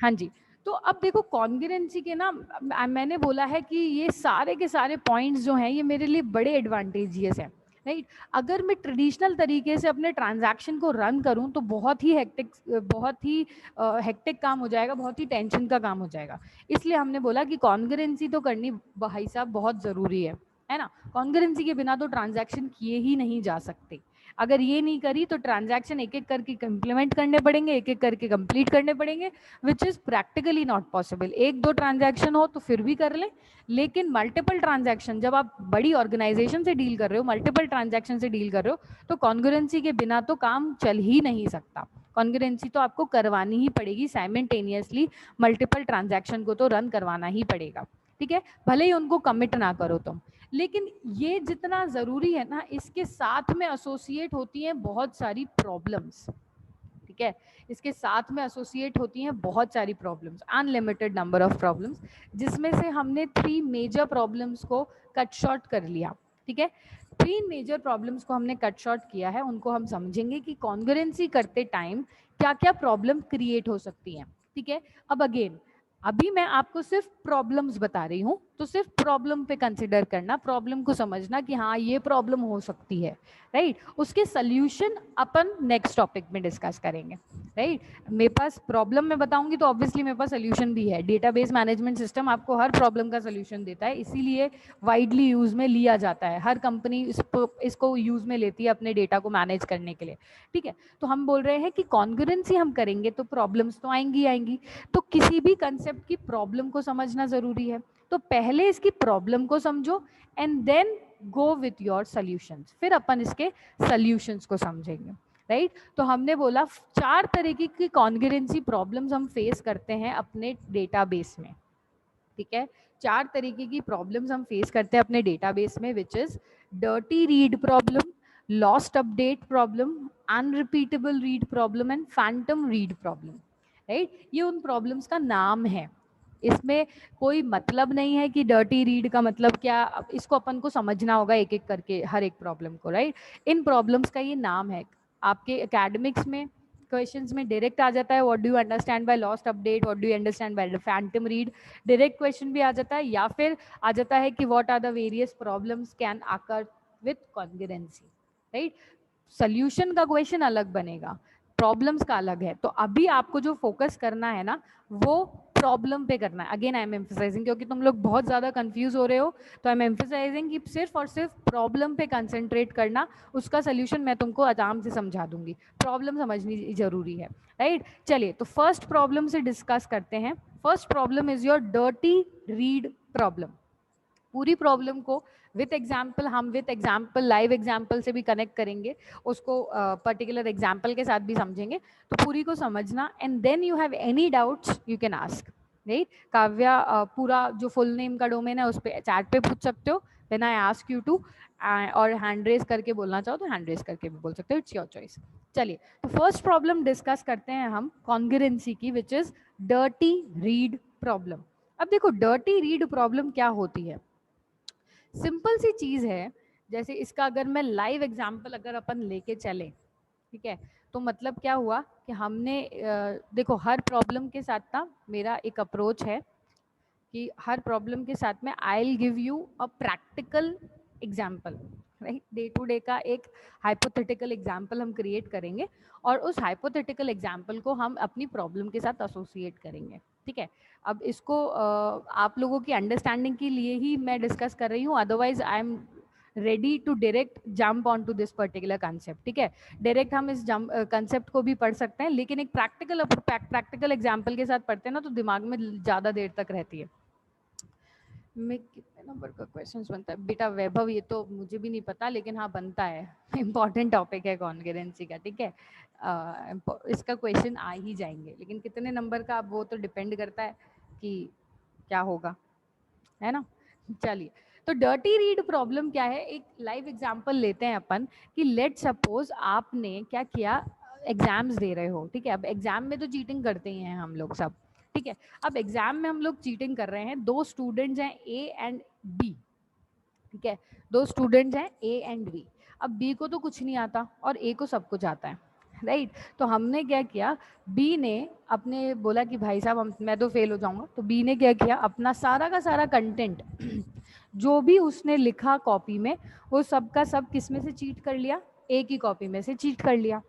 हाँ जी, तो अब देखो कॉन्ग्रुएंसी के ना मैंने बोला है कि ये सारे के सारे पॉइंट्स जो हैं ये मेरे लिए बड़े एडवांटेजियस हैं, राइट। अगर मैं ट्रेडिशनल तरीके से अपने ट्रांजैक्शन को रन करूं तो बहुत ही हेक्टिक काम हो जाएगा, बहुत ही टेंशन का काम हो जाएगा। इसलिए हमने बोला कि कॉन्ग्रुएंसी तो करनी भाई साहब बहुत ज़रूरी है ना। कॉन्ग्रुएंसी के बिना तो ट्रांजैक्शन किए ही नहीं जा सकते। अगर ये नहीं करी तो ट्रांजैक्शन एक एक करके इम्प्लीमेंट करने पड़ेंगे, एक एक करके कंप्लीट करने पड़ेंगे, which is practically not possible. एक दो ट्रांजैक्शन हो तो फिर भी कर लें, लेकिन मल्टीपल ट्रांजैक्शन, जब आप बड़ी ऑर्गेनाइजेशन से डील कर रहे हो, मल्टीपल ट्रांजैक्शन से डील कर रहे हो, तो कॉन्ग्रुएंसी के बिना तो काम चल ही नहीं सकता। कॉन्ग्रुएंसी तो आपको करवानी ही पड़ेगी, साइमल्टेनियसली मल्टीपल ट्रांजैक्शन को तो रन करवाना ही पड़ेगा, ठीक है, भले ही उनको कमिट ना करो तुम। लेकिन ये जितना ज़रूरी है ना, इसके साथ में एसोसिएट होती हैं बहुत सारी प्रॉब्लम्स, ठीक है, इसके साथ में एसोसिएट होती हैं बहुत सारी problems, unlimited number of problems, जिसमें से हमने 3 मेजर प्रॉब्लम्स को कट शॉर्ट कर लिया, ठीक है। 3 मेजर प्रॉब्लम्स को हमने कट शॉर्ट किया है, उनको हम समझेंगे कि कॉन्ग्रुएंसी करते टाइम क्या क्या प्रॉब्लम क्रिएट हो सकती हैं, ठीक है। अब अगेन अभी मैं आपको सिर्फ प्रॉब्लम्स बता रही हूँ, तो सिर्फ प्रॉब्लम पे कंसिडर करना, प्रॉब्लम को समझना कि हाँ ये प्रॉब्लम हो सकती है, राइट। उसके सल्यूशन अपन नेक्स्ट टॉपिक में डिस्कस करेंगे, राइट। मेरे पास प्रॉब्लम मैं बताऊंगी तो ऑब्वियसली मेरे पास सल्यूशन भी है। डेटाबेस मैनेजमेंट सिस्टम आपको हर प्रॉब्लम का सल्यूशन देता है, इसीलिए वाइडली यूज में लिया जाता है, हर कंपनी इसको यूज में लेती है अपने डेटा को मैनेज करने के लिए, ठीक है। तो हम बोल रहे हैं कि कॉन्ग्रुएंसी हम करेंगे तो प्रॉब्लम्स तो आएंगी आएंगी, तो किसी भी कंसेप्ट की प्रॉब्लम को समझना जरूरी है। तो पहले इसकी प्रॉब्लम को समझो and then go with your solutions, फिर अपन इसके सॉल्यूशंस को समझेंगे, राइट। तो हमने बोला 4 तरीके की कॉन्ग्रुएंसी प्रॉब्लम्स हम फेस करते हैं अपने डेटाबेस में, ठीक है। 4 तरीके की प्रॉब्लम्स हम फेस करते हैं अपने डेटाबेस में, which is dirty read problem, lost update problem, unrepeatable read problem and Phantom read problem, right. ये उन प्रॉब्लम्स का नाम है, इसमें कोई मतलब नहीं है कि डर्टी रीड का मतलब क्या, इसको अपन को समझना होगा एक एक करके हर एक प्रॉब्लम को, राइट। इन प्रॉब्लम्स का ये नाम है। आपके एकेडमिक्स में क्वेश्चंस में डायरेक्ट आ जाता है what do you understand by lost update, what do you understand by Phantom read, direct question भी आ जाता है, या फिर आ जाता है कि what are the various problems can occur with congruency, right. Solution का क्वेश्चन अलग बनेगा, प्रॉब्लम्स का अलग है। तो अभी आपको जो फोकस करना है ना, वो प्रॉब्लम पे करना है। अगेन आई एम एम्फसाइजिंग, क्योंकि तुम लोग बहुत ज़्यादा कंफ्यूज हो रहे हो, तो आई एम एम्फसाइजिंग कि सिर्फ और सिर्फ प्रॉब्लम पे कंसंट्रेट करना, उसका सोल्यूशन मैं तुमको आराम से समझा दूंगी, प्रॉब्लम समझनी जरूरी है, राइट। चलिए तो फर्स्ट प्रॉब्लम से डिस्कस करते हैं। First problem is your dirty read problem. पूरी प्रॉब्लम को विथ एग्जाम्पल, हम विथ एग्जाम्पल लाइव एग्जाम्पल से भी कनेक्ट करेंगे, उसको पर्टिकुलर एग्जाम्पल के साथ भी समझेंगे। तो पूरी को समझना and then you have any doubts you can ask, right. Kavya पूरा जो फुल नेम का डोमेन है उस पर चैट पे पूछ सकते हो, when I ask you to, और हैंड रेज करके बोलना चाहो तो हैंड रेज करके भी बोल सकते हो, इट्स योर चॉइस। चलिए तो फर्स्ट प्रॉब्लम डिस्कस करते हैं हम कॉन्ग्रुएंसी की, which is dirty read problem. अब देखो डर्टी रीड प्रॉब्लम क्या होती है, सिंपल सी चीज है। जैसे इसका अगर मैं लाइव एग्जांपल अगर अपन लेके चले, ठीक है, तो मतलब क्या हुआ कि हमने देखो हर प्रॉब्लम के साथ ना मेरा एक अप्रोच है कि हर प्रॉब्लम के साथ में I will give you a practical example, right. Day to day का एक हाइपोथेटिकल एग्जाम्पल हम क्रिएट करेंगे और उस हाइपोथेटिकल एग्जाम्पल को हम अपनी प्रॉब्लम के साथ एसोसिएट करेंगे, ठीक है। अब इसको आप लोगों की अंडरस्टैंडिंग के लिए ही मैं डिस्कस कर रही हूँ, otherwise I am ready to direct jump on to this particular concept, ठीक है। डायरेक्ट हम इस कंसेप्ट को भी पढ़ सकते हैं, लेकिन एक प्रैक्टिकल एग्जाम्पल के साथ पढ़ते हैं ना तो दिमाग में ज़्यादा देर तक रहती है। में कितने नंबर का क्वेश्चन बनता है बेटा वैभव, ये तो मुझे भी नहीं पता, लेकिन हाँ बनता है, इंपॉर्टेंट टॉपिक है कॉन्ग्रुएंसी का, ठीक है। इसका क्वेश्चन आ ही जाएंगे, लेकिन कितने नंबर का अब वो तो डिपेंड करता है कि क्या होगा, है ना। चलिए तो डर्टी रीड प्रॉब्लम क्या है, एक लाइव एग्जांपल लेते हैं अपन कि लेट सपोज आपने क्या किया, एग्जाम्स दे रहे हो, ठीक है। अब एग्जाम में तो चीटिंग करते ही हैं हम लोग सब, ठीक है। अब एग्जाम में हम लोग चीटिंग कर रहे हैं, 2 स्टूडेंट्स हैं ए एंड बी, ठीक है। 2 स्टूडेंट्स हैं ए एंड बी। अब बी को तो कुछ नहीं आता और ए को सब कुछ आता राइट। तो हमने क्या किया, बी ने अपने बोला कि भाई साहब मैं तो फेल हो जाऊंगा, तो बी ने क्या किया, अपना सारा का सारा कंटेंट जो भी उसने लिखा कॉपी में, वो सब का सब किस में से चीट कर लिया, ए की कॉपी में से चीट कर लिया।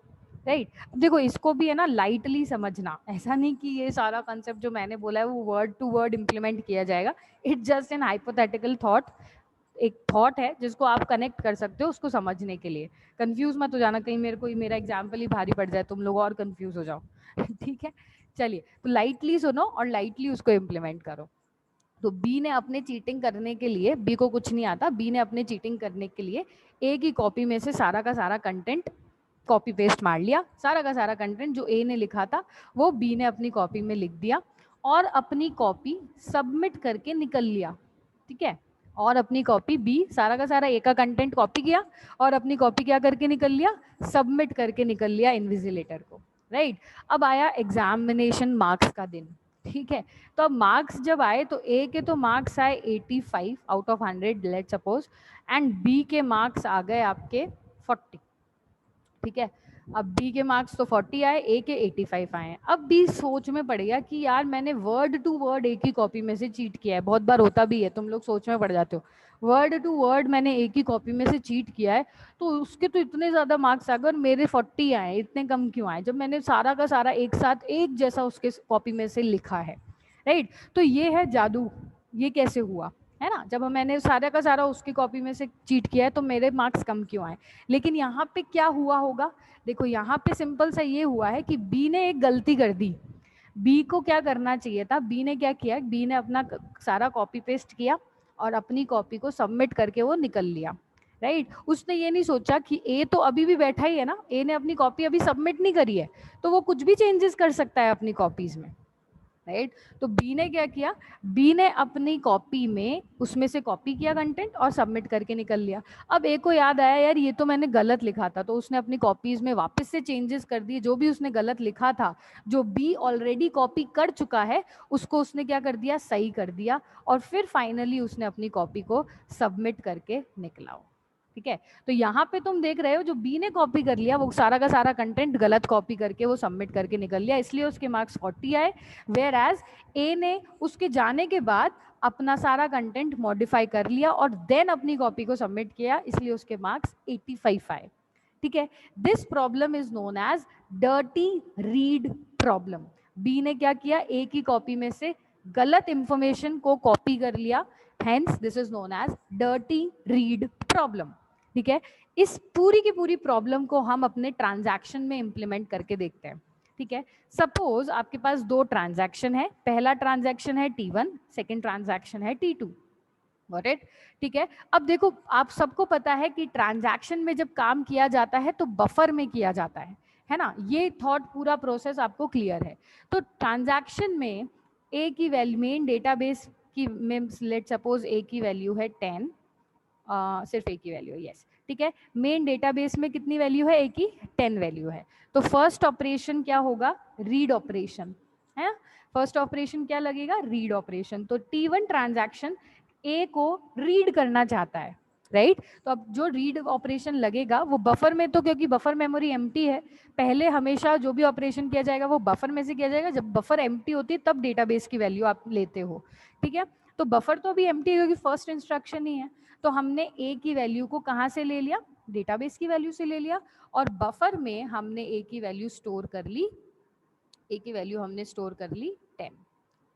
राइट। अब देखो इसको भी है ना लाइटली समझना, ऐसा नहीं कि ये सारा कंसेप्ट जो मैंने बोला है वो वर्ड टू वर्ड इम्प्लीमेंट किया जाएगा। It's just an hypothetical thought, एक थॉट है जिसको आप कनेक्ट कर सकते हो उसको समझने के लिए। कंफ्यूज मत हो जाना, कहीं मेरे को मेरा एग्जाम्पल ही भारी पड़ जाए, तुम लोग और कंफ्यूज हो जाओ। ठीक है, चलिए तो लाइटली सुनो और लाइटली उसको इम्प्लीमेंट करो। तो बी ने अपने चीटिंग करने के लिए, बी को कुछ नहीं आता, बी ने अपने चीटिंग करने के लिए ए की कॉपी में से सारा का सारा कंटेंट कॉपी पेस्ट मार लिया। सारा का सारा कंटेंट जो ए ने लिखा था वो बी ने अपनी कॉपी में लिख दिया और अपनी कॉपी सबमिट करके निकल लिया। ठीक है, और अपनी कॉपी बी सारा का सारा ए का कंटेंट कॉपी किया और अपनी कॉपी क्या करके निकल लिया, सबमिट करके निकल लिया इन्विजिलेटर को। राइट। अब आया एग्जामिनेशन मार्क्स का दिन। ठीक है, तो अब मार्क्स जब आए तो ए के तो मार्क्स आए 85 out of 100 let suppose, and B के मार्क्स आ गए आपके 40। ठीक है, अब बी के मार्क्स तो 40 आए, ए के 85 आए। अब बी सोच में पड़ गया कि यार मैंने वर्ड टू वर्ड एक ही कॉपी में से चीट किया है, बहुत बार होता भी है, तुम लोग सोच में पड़ जाते हो, वर्ड टू वर्ड मैंने एक ही कॉपी में से चीट किया है, तो उसके तो इतने ज़्यादा मार्क्स आ गए और मेरे 40 आए, इतने कम क्यों आए जब मैंने सारा का सारा एक साथ एक जैसा उसके कॉपी में से लिखा है। राइट। तो ये है जादू, ये कैसे हुआ, है ना, जब मैंने सारा का सारा उसकी कॉपी में से चीट किया है तो मेरे मार्क्स कम क्यों आए। लेकिन यहाँ पे क्या हुआ होगा, देखो यहाँ पे सिंपल सा ये हुआ है कि बी ने एक गलती कर दी। बी को क्या करना चाहिए था, बी ने क्या किया, बी ने अपना सारा कॉपी पेस्ट किया और अपनी कॉपी को सबमिट करके वो निकल लिया। राइट। उसने ये नहीं सोचा कि ए तो अभी भी बैठा ही है ना, ए ने अपनी कॉपी अभी सबमिट नहीं करी है, तो वो कुछ भी चेंजेस कर सकता है अपनी कॉपीज में। राइट। तो बी ने क्या किया, बी ने अपनी कॉपी में उसमें से कॉपी किया कंटेंट और सबमिट करके निकल लिया। अब ए को याद आया यार ये तो मैंने गलत लिखा था, तो उसने अपनी कॉपीज में वापस से चेंजेस कर दिए, जो भी उसने गलत लिखा था, जो बी ऑलरेडी कॉपी कर चुका है उसको उसने क्या कर दिया, सही कर दिया, और फिर फाइनली उसने अपनी कॉपी को सबमिट करके निकला। ठीक है, तो यहाँ पे तुम देख रहे हो जो बी ने कॉपी कर लिया वो सारा का सारा कंटेंट गलत कॉपी करके वो सबमिट करके निकल लिया, इसलिए उसके मार्क्स 40 आए। वेयर एज ए ने उसके जाने के बाद अपना सारा कंटेंट मॉडिफाई कर लिया और देन अपनी कॉपी को सबमिट किया, इसलिए उसके मार्क्स 85 आए। ठीक है, this problem is known as dirty read problem. B ने क्या किया, ए की कॉपी में से गलत इंफॉर्मेशन को कॉपी कर लिया, hence this is known as dirty read problem. ठीक है, इस पूरी की पूरी प्रॉब्लम को हम अपने ट्रांजैक्शन में इंप्लीमेंट करके देखते हैं। ठीक है, सपोज आपके पास दो ट्रांजैक्शन है, पहला ट्रांजैक्शन है T1, सेकंड ट्रांजैक्शन है T2। Got it. ठीक है, अब देखो आप सबको पता है कि ट्रांजैक्शन में जब काम किया जाता है तो बफर में किया जाता है ना, ये थॉट पूरा प्रोसेस आपको क्लियर है। तो ट्रांजैक्शन में ए की वैल्यू, मेन डेटाबेस की में लेट सपोज ए की वैल्यू है 10, सिर्फ ए की वैल्यू है, यस। ठीक है, मेन डेटाबेस में कितनी वैल्यू है, ए की 10 वैल्यू है। तो फर्स्ट ऑपरेशन क्या होगा, रीड ऑपरेशन है। फर्स्ट ऑपरेशन क्या लगेगा, रीड ऑपरेशन। तो T1 ट्रांजैक्शन ए को रीड करना चाहता है। राइट। तो अब जो रीड ऑपरेशन लगेगा वो बफर में, तो क्योंकि बफर मेमोरी एम्प्टी है, पहले हमेशा जो भी ऑपरेशन किया जाएगा वो बफर में से किया जाएगा, जब बफर एम्प्टी होती है तब डेटाबेस की वैल्यू आप लेते हो। ठीक है, तो बफर तो अभी एम्प्टी है क्योंकि फर्स्ट इंस्ट्रक्शन ही है, तो हमने ए की वैल्यू को कहाँ से ले लिया, डेटाबेस की वैल्यू से ले लिया, और बफर में हमने ए की वैल्यू स्टोर कर ली, ए की वैल्यू हमने स्टोर कर ली 10।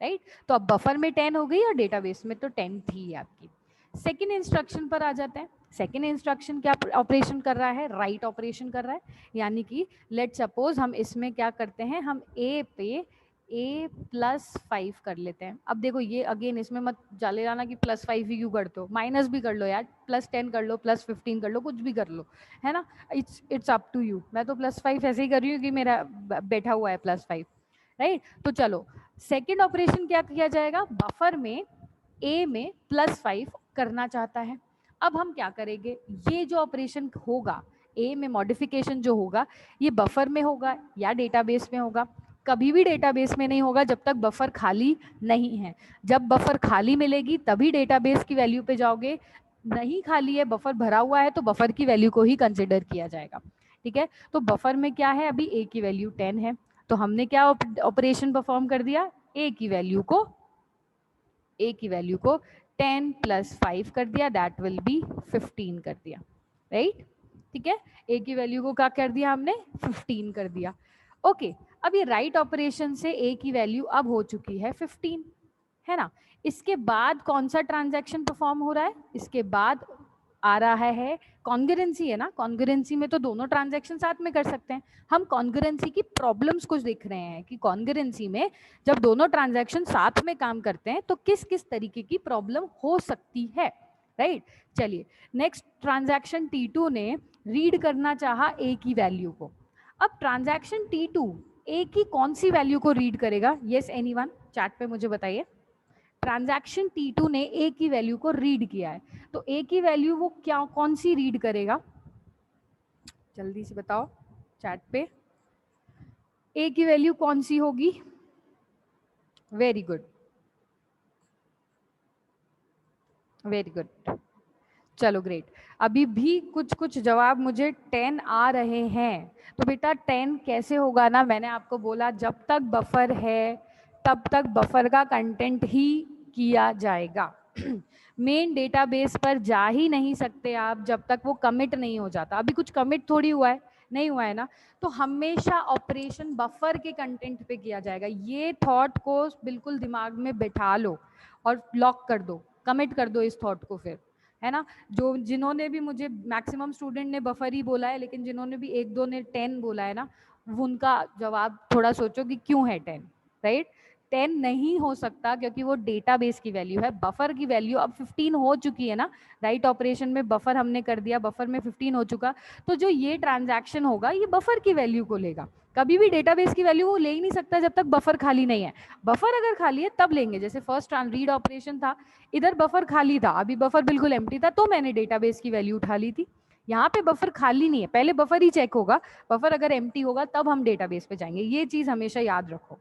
राइट। तो अब बफर में 10 हो गई और डेटाबेस में तो 10 थी आपकी। सेकेंड इंस्ट्रक्शन पर आ जाते हैं। सेकेंड इंस्ट्रक्शन क्या ऑपरेशन कर रहा है, राइट ऑपरेशन कर रहा है, यानी कि लेट सपोज हम इसमें क्या करते हैं, हम ए पे a+5 कर लेते हैं। अब देखो ये अगेन इसमें मत जाले जाना कि +5 ही क्यों करते हो, माइनस भी कर लो यार, +10 कर लो, +15 कर लो, कुछ भी कर लो, है ना, इट्स अप टू यू। मैं तो +5 ऐसे ही कर रही हूँ कि मेरा बैठा हुआ है +5। राइट। तो चलो सेकेंड ऑपरेशन क्या किया जाएगा, बफर में ए में +5 करना चाहता है। अब हम क्या करेंगे, ये जो ऑपरेशन होगा ए में मॉडिफिकेशन जो होगा, ये बफर में होगा या डेटाबेस में होगा। कभी भी डेटाबेस में नहीं होगा जब तक बफर खाली नहीं है। जब बफर खाली मिलेगी तभी डेटाबेस की वैल्यू पे जाओगे, नहीं खाली है बफर भरा हुआ है तो बफर की वैल्यू को ही कंसिडर किया जाएगा। ठीक है। तो बफर में क्या है, अभी a की वैल्यू 10 है, तो हमने क्या ऑपरेशन परफॉर्म कर दिया, a की वैल्यू को 10 + 5 कर दिया, दैट विल बी 15 कर दिया, राइट। ठीक है, a की वैल्यू को क्या कर दिया हमने, 15 कर दिया। ओके, अब ये राइट ऑपरेशन से a की वैल्यू अब हो चुकी है 15, है ना। इसके बाद कौन सा ट्रांजैक्शन परफॉर्म हो रहा है, इसके बाद आ रहा है कॉन्ग्रुएंसी, है ना। कॉन्ग्रुएंसी में तो दोनों ट्रांजैक्शन साथ में कर सकते हैं। हम कॉन्ग्रुएंसी की प्रॉब्लम्स कुछ देख रहे हैं कि कॉन्ग्रुएंसी में जब दोनों ट्रांजैक्शन साथ में काम करते हैं तो किस किस तरीके की प्रॉब्लम हो सकती है, राइट। चलिए, नेक्स्ट ट्रांजैक्शन T2 ने रीड करना चाहा a की वैल्यू को। अब ट्रांजैक्शन T2 a की कौन सी वैल्यू को रीड करेगा, यस एनीवन, चैट पे मुझे बताइए। ट्रांजैक्शन T2 ने a की वैल्यू को रीड किया है, तो a की वैल्यू वो क्या कौन सी रीड करेगा, जल्दी से बताओ चैट पे, a की वैल्यू कौन सी होगी। वेरी गुड, वेरी गुड, चलो ग्रेट। अभी भी कुछ कुछ जवाब मुझे 10 आ रहे हैं, तो बेटा 10 कैसे होगा ना, मैंने आपको बोला जब तक बफर है तब तक बफर का कंटेंट ही किया जाएगा। मेन डेटाबेस पर जा ही नहीं सकते आप जब तक वो कमिट नहीं हो जाता। अभी कुछ कमिट थोड़ी हुआ है, नहीं हुआ है ना, तो हमेशा ऑपरेशन बफर के कंटेंट पे किया जाएगा। ये थॉट को बिल्कुल दिमाग में बैठा लो और लॉक कर दो, कमिट कर दो इस थॉट को फिर, है ना। जो जिन्होंने भी, मुझे मैक्सिमम स्टूडेंट ने बफर ही बोला है, लेकिन जिन्होंने भी एक दो ने 10 बोला है ना, उनका जवाब थोड़ा सोचो कि क्यों है 10, राइट। 10 नहीं हो सकता क्योंकि वो डेटाबेस की वैल्यू है, बफर की वैल्यू अब 15 हो चुकी है ना, राइट ऑपरेशन में बफर हमने कर दिया, बफर में 15 हो चुका, तो जो ये ट्रांजैक्शन होगा ये बफर की वैल्यू को लेगा। कभी भी डेटाबेस की वैल्यू वो ले ही नहीं सकता जब तक बफर खाली नहीं है। बफर अगर खाली है तब लेंगे, जैसे फर्स्ट रीड ऑपरेशन था, इधर बफर खाली था, अभी बफर बिल्कुल एम्प्टी था तो मैंने डेटाबेस की वैल्यू उठा ली थी। यहाँ पे बफर खाली नहीं है, पहले बफर ही चेक होगा, बफर अगर एम्प्टी होगा तब हम डेटाबेस पे जाएंगे, ये चीज हमेशा याद रखो।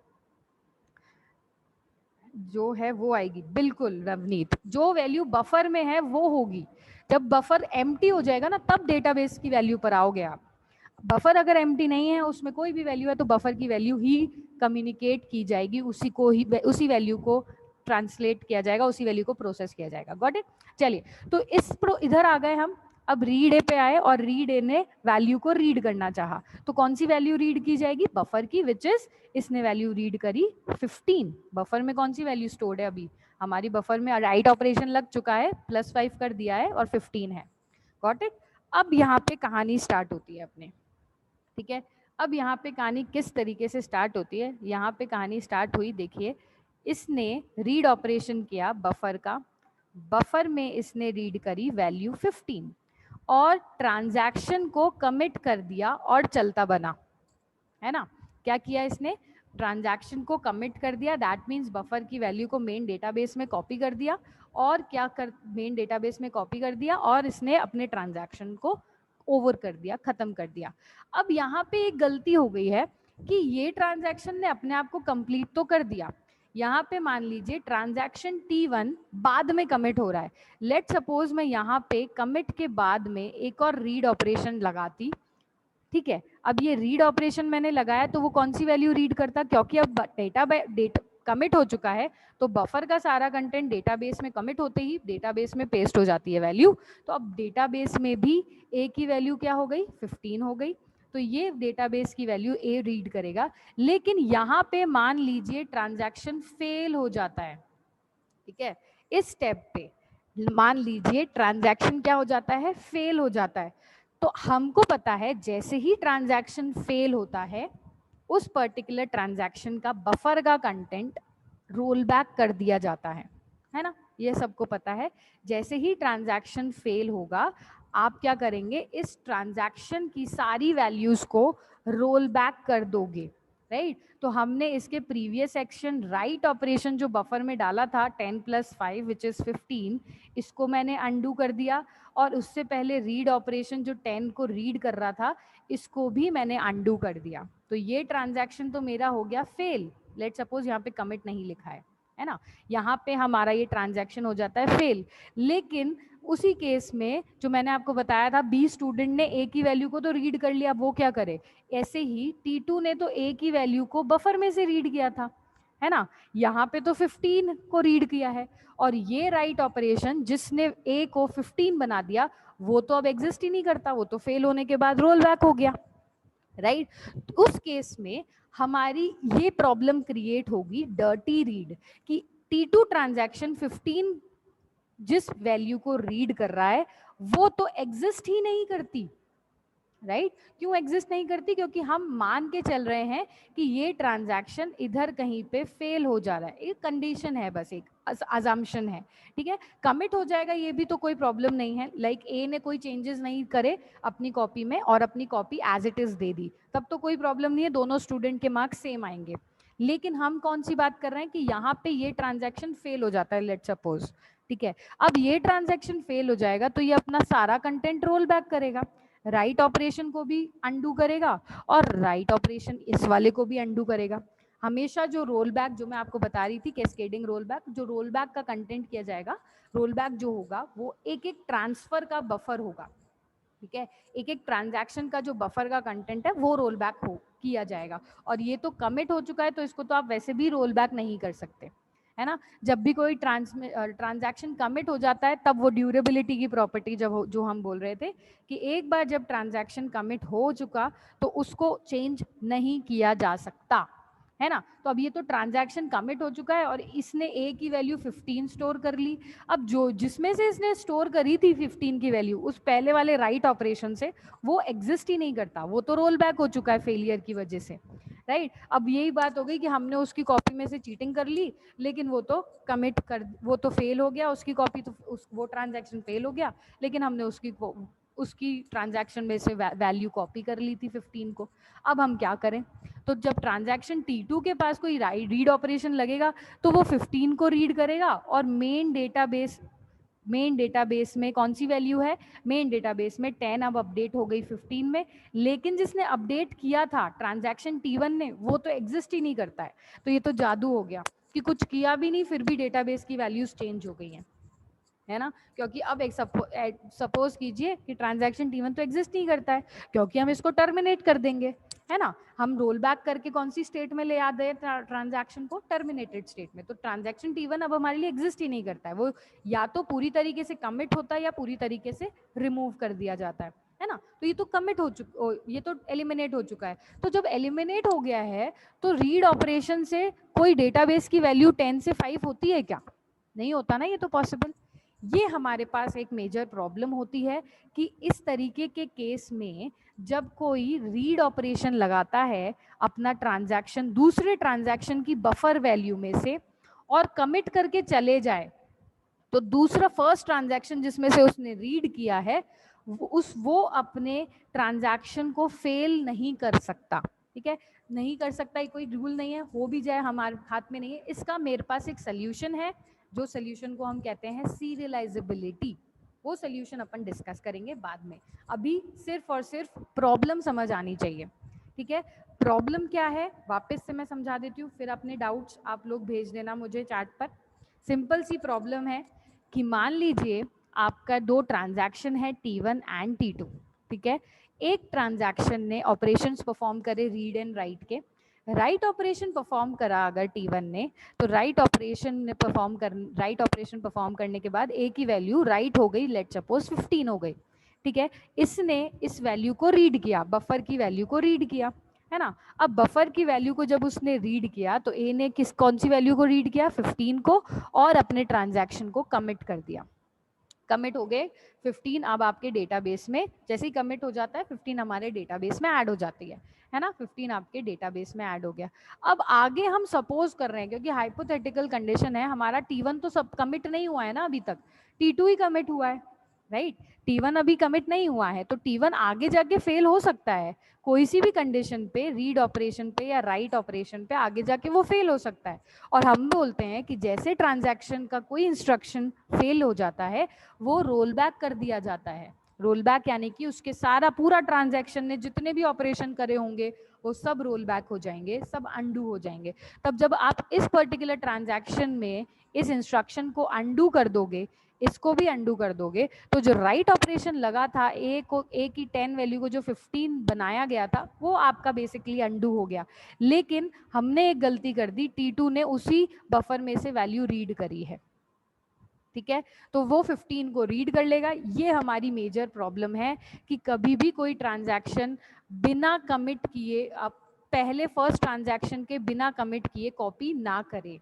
जो है वो आएगी, बिल्कुल रवनीत, जो वैल्यू बफर में है वो होगी। जब बफर एम्प्टी हो जाएगा ना तब डेटाबेस की वैल्यू पर आओगे आप। बफर अगर एम्प्टी नहीं है, उसमें कोई भी वैल्यू है, तो बफर की वैल्यू ही कम्युनिकेट की जाएगी, उसी को ही, उसी वैल्यू को ट्रांसलेट किया जाएगा, उसी वैल्यू को प्रोसेस किया जाएगा। Got it. चलिए, तो इधर आ गए हम, अब रीड ए पे आए और रीड ए ने वैल्यू को रीड करना चाहा, तो कौन सी वैल्यू रीड की जाएगी, बफर की, विच इज, इसने वैल्यू रीड करी 15। बफर में कौन सी वैल्यू स्टोर्ड है, अभी हमारी बफर में राइट ऑपरेशन लग चुका है, +5 कर दिया है और 15 है। Got it. अब यहाँ पे कहानी स्टार्ट होती है अपने, ठीक है। अब यहाँ पे कहानी किस तरीके से स्टार्ट होती है, यहाँ पे कहानी स्टार्ट हुई, देखिए, इसने रीड ऑपरेशन किया बफर का, बफर में इसने रीड करी वैल्यू 15 और ट्रांजैक्शन को कमिट कर दिया और चलता बना, है ना। क्या किया इसने, ट्रांजैक्शन को कमिट कर दिया, दैट मीन्स बफर की वैल्यू को मेन डेटाबेस में कॉपी कर दिया, और क्या कर, मेन डेटाबेस में कॉपी कर दिया और इसने अपने ट्रांजैक्शन को ओवर कर दिया, खत्म कर दिया। अब यहाँ पे एक गलती हो गई है कि ये ट्रांजैक्शन ने अपने आप को कंप्लीट तो कर दिया, यहाँ पे मान लीजिए ट्रांजैक्शन T1 बाद में कमिट हो रहा है। लेट सपोज मैं यहाँ पे कमिट के बाद में एक और रीड ऑपरेशन लगाती, ठीक है। अब ये रीड ऑपरेशन मैंने लगाया तो वो कौन सी वैल्यू रीड करता, क्योंकि अब डेटा कमिट हो चुका है, तो बफर का सारा कंटेंट डेटाबेस में कमिट होते ही डेटाबेस में पेस्ट हो जाती है वैल्यू, तो अब डेटाबेस में भी ए की वैल्यू क्या हो गई, 15 हो गई, तो ये डेटाबेस की वैल्यू ए रीड करेगा। लेकिन यहाँ पे मान लीजिए ट्रांजैक्शन फेल हो जाता है, ठीक है, इस स्टेप पे मान लीजिए ट्रांजैक्शन क्या हो जाता है, फेल हो जाता है, तो हमको पता है जैसे ही ट्रांजैक्शन फेल होता है उस पर्टिकुलर ट्रांजैक्शन का बफर का कंटेंट रोल बैक कर दिया जाता है ना, ये सबको पता है। जैसे ही ट्रांजैक्शन फेल होगा आप क्या करेंगे, इस ट्रांजैक्शन की सारी वैल्यूज को रोल बैक कर दोगे, राइट। तो हमने इसके प्रीवियस सेक्शन राइट ऑपरेशन जो बफर में डाला था 10 + 5 विच इज 15, इसको मैंने अनडू कर दिया, और उससे पहले रीड ऑपरेशन जो 10 को रीड कर रहा था इसको भी मैंने अनडू कर दिया, तो ये ट्रांजैक्शन तो मेरा हो गया फेल। लेट सपोज यहाँ पे कमिट नहीं लिखा है, है ना, यहाँ पे हमारा ये ट्रांजैक्शन हो जाता है फेल। लेकिन उसी केस में जो मैंने आपको बताया था, बी स्टूडेंट ने ए की वैल्यू को तो रीड कर लिया, वो क्या करे, ऐसे ही T2 ने तो ए की वैल्यू को बफर में से रीड किया था, है ना, यहाँ पे तो 15 को रीड किया है, और ये राइट ऑपरेशन जिसने ए को 15 बना दिया वो तो अब एग्जिस्ट ही नहीं करता, वो तो फेल होने के बाद रोल बैक हो गया, राइट। उस केस में हमारी ये प्रॉब्लम क्रिएट होगी डर्टी रीड, कि T2 ट्रांजैक्शन 15 जिस वैल्यू को रीड कर रहा है वो तो एग्जिस्ट ही नहीं करती, राइट क्यों एग्जिस्ट नहीं करती, क्योंकि हम मान के चल रहे हैं कि ये ट्रांजैक्शन इधर कहीं पे फेल हो जा रहा है, एक कंडीशन है, बस एक अजम्पशन है, ठीक है। कमिट हो जाएगा ये भी तो कोई प्रॉब्लम नहीं है, लाइक ए ने कोई चेंजेस नहीं करे अपनी कॉपी में और अपनी कॉपी एज इट इज दे दी, तब तो कोई प्रॉब्लम नहीं है, दोनों स्टूडेंट के मार्क्स सेम आएंगे। लेकिन हम कौन सी बात कर रहे हैं कि यहाँ पे ये ट्रांजैक्शन फेल हो जाता है, लेट्स सपोज, ठीक है। अब ये ट्रांजैक्शन फेल हो जाएगा तो ये अपना सारा कंटेंट रोल बैक करेगा, राइट ऑपरेशन को भी अंडू करेगा और राइट ऑपरेशन इस वाले को भी अंडू करेगा। हमेशा जो रोल बैक, जो मैं आपको बता रही थी कैस्केडिंग रोल बैक, जो रोल बैक का कंटेंट किया जाएगा, रोल बैक जो होगा वो एक एक ट्रांसफर का बफर होगा, ठीक है, एक एक ट्रांजैक्शन का जो बफर का कंटेंट है वो रोल बैक हो किया जाएगा। और ये तो कमिट हो चुका है तो इसको तो आप वैसे भी रोल बैक नहीं कर सकते, है ना। जब भी कोई ट्रांजैक्शन कमिट हो जाता है तब वो ड्यूरेबिलिटी की प्रॉपर्टी जब जो हम बोल रहे थे कि एक बार जब ट्रांजैक्शन कमिट हो चुका तो उसको चेंज नहीं किया जा सकता, है ना। तो अब ये तो ट्रांजैक्शन कमिट हो चुका है और इसने ए की वैल्यू 15 स्टोर कर ली। अब जो जिसमें से इसने स्टोर करी थी 15 की वैल्यू, उस पहले वाले राइट ऑपरेशन से वो एग्जिस्ट ही नहीं करता, वो तो रोल बैक हो चुका है फेलियर की वजह से, राइट। अब यही बात हो गई कि हमने उसकी कॉपी में से चीटिंग कर ली, लेकिन वो तो कमिट कर, वो तो फेल हो गया, उसकी कॉपी तो वो ट्रांजैक्शन फेल हो गया, लेकिन हमने उसकी ट्रांजैक्शन में से वैल्यू कॉपी कर ली थी 15 को। अब हम क्या करें, तो जब ट्रांजैक्शन T2 के पास कोई रीड ऑपरेशन लगेगा तो वो 15 को रीड करेगा और मेन डेटाबेस में कौन सी वैल्यू है, मेन डेटाबेस में 10 अब अपडेट हो गई 15 में, लेकिन जिसने अपडेट किया था ट्रांजैक्शन T1 ने वो तो एग्जिस्ट ही नहीं करता है। तो ये तो जादू हो गया कि कुछ किया भी नहीं फिर भी डेटाबेस की वैल्यूज चेंज हो गई हैं, है ना। क्योंकि अब एक सपोज कीजिए कि ट्रांजैक्शन T1 तो एग्जिस्ट नहीं करता है, क्योंकि हम इसको टर्मिनेट कर देंगे, है ना। हम रोल बैक करके कौन सी स्टेट में ले आते हैं ट्रांजैक्शन को, टर्मिनेटेड स्टेट में। तो ट्रांजैक्शन T1 अब हमारे लिए एग्जिस्ट ही नहीं करता है, वो या तो पूरी तरीके से कमिट होता है या पूरी तरीके से रिमूव कर दिया जाता है ना। तो ये तो कमिट हो चुका, ये तो एलिमिनेट हो चुका है। तो जब एलिमिनेट हो गया है तो रीड ऑपरेशन से कोई डेटाबेस की वैल्यू 10 से 5 होती है क्या, नहीं होता ना, ये तो पॉसिबल। ये हमारे पास एक मेजर प्रॉब्लम होती है कि इस तरीके के केस में जब कोई रीड ऑपरेशन लगाता है अपना ट्रांजैक्शन दूसरे ट्रांजैक्शन की बफर वैल्यू में से और कमिट करके चले जाए, तो दूसरा फर्स्ट ट्रांजैक्शन जिसमें से उसने रीड किया है वो अपने ट्रांजैक्शन को फेल नहीं कर सकता, ठीक है, नहीं कर सकता, कोई रूल नहीं है, हो भी जाए हमारे हाथ में नहीं है। इसका मेरे पास एक सोल्यूशन है, जो सोल्यूशन को हम कहते हैं सीरियलाइजेबिलिटी। वो सोल्यूशन अपन डिस्कस करेंगे बाद में, अभी सिर्फ और सिर्फ प्रॉब्लम समझ आनी चाहिए, ठीक है। प्रॉब्लम क्या है वापस से मैं समझा देती हूँ, फिर अपने डाउट्स आप लोग भेज देना मुझे चैट पर। सिंपल सी प्रॉब्लम है कि मान लीजिए आपका दो ट्रांजैक्शन है T1 एंड T2, ठीक है। एक ट्रांजैक्शन ने ऑपरेशंस परफॉर्म करे रीड एंड राइट के, राइट ऑपरेशन परफॉर्म करा अगर T1 ने, तो राइट ऑपरेशन परफॉर्म करने के बाद ए की वैल्यू राइट हो गई, लेट सपोज 15 हो गई, ठीक है। इसने इस वैल्यू को रीड किया, बफर की वैल्यू को रीड किया, है ना। अब बफर की वैल्यू को जब उसने रीड किया तो ए ने कौन सी वैल्यू को रीड किया, 15 को, और अपने ट्रांजैक्शन को कमिट कर दिया। कमिट हो गए 15, अब आपके डेटाबेस में जैसे ही कमिट हो जाता है 15 हमारे डेटाबेस में ऐड हो जाती है ना, 15 आपके डेटाबेस में ऐड हो गया। अब आगे हम सपोज कर रहे हैं, क्योंकि हाइपोथेटिकल कंडीशन है, हमारा T1 तो सब कमिट नहीं हुआ है ना अभी तक, T2 ही कमिट हुआ है, राइट। T1 अभी कमिट नहीं हुआ है, तो T1 आगे जाके फेल हो सकता है, कोई सी भी कंडीशन पे, रीड ऑपरेशन पे या राइट ऑपरेशन पे आगे जाके वो फेल हो सकता है। और हम बोलते हैं कि जैसे ट्रांजैक्शन का कोई इंस्ट्रक्शन फेल हो जाता है वो रोल बैक कर दिया जाता है, रोल बैक यानी कि उसके सारा पूरा ट्रांजैक्शन ने जितने भी ऑपरेशन करे होंगे वो सब रोल बैक हो जाएंगे, सब अनडू हो जाएंगे। तब जब आप इस पर्टिकुलर ट्रांजैक्शन में इस इंस्ट्रक्शन को अनडू कर दोगे, इसको भी अनडू कर दोगे, तो जो राइट ऑपरेशन लगा था ए की 10 वैल्यू को जो 15 बनाया गया था वो आपका बेसिकली अनडू हो गया। लेकिन हमने एक गलती कर दी, T2 ने उसी बफर में से वैल्यू रीड करी है, ठीक है, तो वो 15 को रीड कर लेगा। ये हमारी मेजर प्रॉब्लम है कि कभी भी कोई ट्रांजैक्शन बिना कमिट किए, आप पहले फर्स्ट ट्रांजैक्शन के बिना कमिट किए कॉपी ना करे,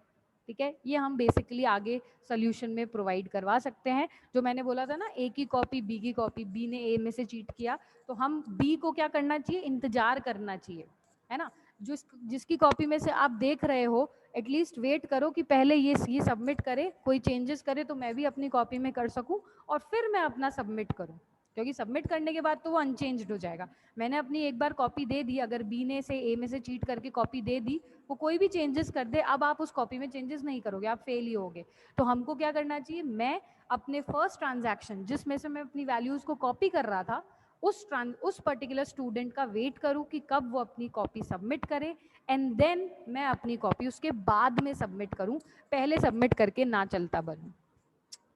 ठीक है। ये हम बेसिकली आगे सोल्यूशन में प्रोवाइड करवा सकते हैं। जो मैंने बोला था ना, ए की कॉपी बी की कॉपी, बी ने ए में से चीट किया तो हम बी को क्या करना चाहिए, इंतजार करना चाहिए, है ना। जिसकी कॉपी में से आप देख रहे हो एटलीस्ट वेट करो कि पहले ये सबमिट करे, कोई चेंजेस करे तो मैं भी अपनी कॉपी में कर सकूं और फिर मैं अपना सबमिट करूं, क्योंकि सबमिट करने के बाद तो वो अनचेंज्ड हो जाएगा। मैंने अपनी एक बार कॉपी दे दी, अगर बी ने से ए में से चीट करके कॉपी दे दी, वो कोई भी चेंजेस कर दे, अब आप उस कॉपी में चेंजेस नहीं करोगे, आप फेल ही होगे। तो हमको क्या करना चाहिए, मैं अपने फर्स्ट ट्रांजैक्शन जिसमें से मैं अपनी वैल्यूज को कॉपी कर रहा था उस पर्टिकुलर स्टूडेंट का वेट करूं कि कब वो अपनी कॉपी सबमिट करे, एंड देन मैं अपनी कॉपी उसके बाद में सबमिट करूं, पहले सबमिट करके ना चलता बनूं,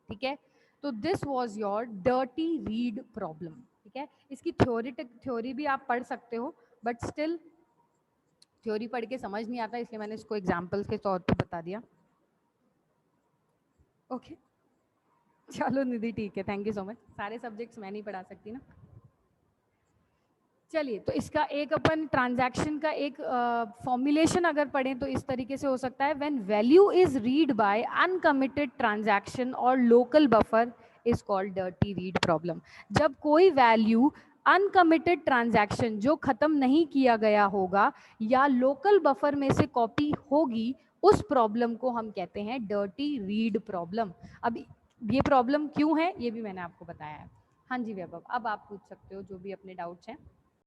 ठीक है। तो this was your dirty read problem, ठीक है। इसकी थ्योरी भी आप पढ़ सकते हो, बट स्टिल थ्योरी पढ़ के समझ नहीं आता, इसलिए मैंने इसको एग्जाम्पल्स के तौर पे बता दिया। ओके चलो निधि, ठीक है, थैंक यू सो मच। सारे सब्जेक्ट्स मैं नहीं पढ़ा सकती ना। चलिए, तो इसका एक अपन ट्रांजैक्शन का एक फॉर्मुलेशन अगर पढ़ें तो इस तरीके से हो सकता है, when value is read by uncommitted transaction और local buffer is called dirty read problem. जब कोई वैल्यू अनकमिटेड ट्रांजैक्शन जो खत्म नहीं किया गया होगा या लोकल बफर में से कॉपी होगी, उस प्रॉब्लम को हम कहते हैं डर्टी रीड प्रॉब्लम। अब ये प्रॉब्लम क्यों है ये भी मैंने आपको बताया है। हाँ जी वैभव, अब आप पूछ सकते हो जो भी अपने डाउट्स हैं।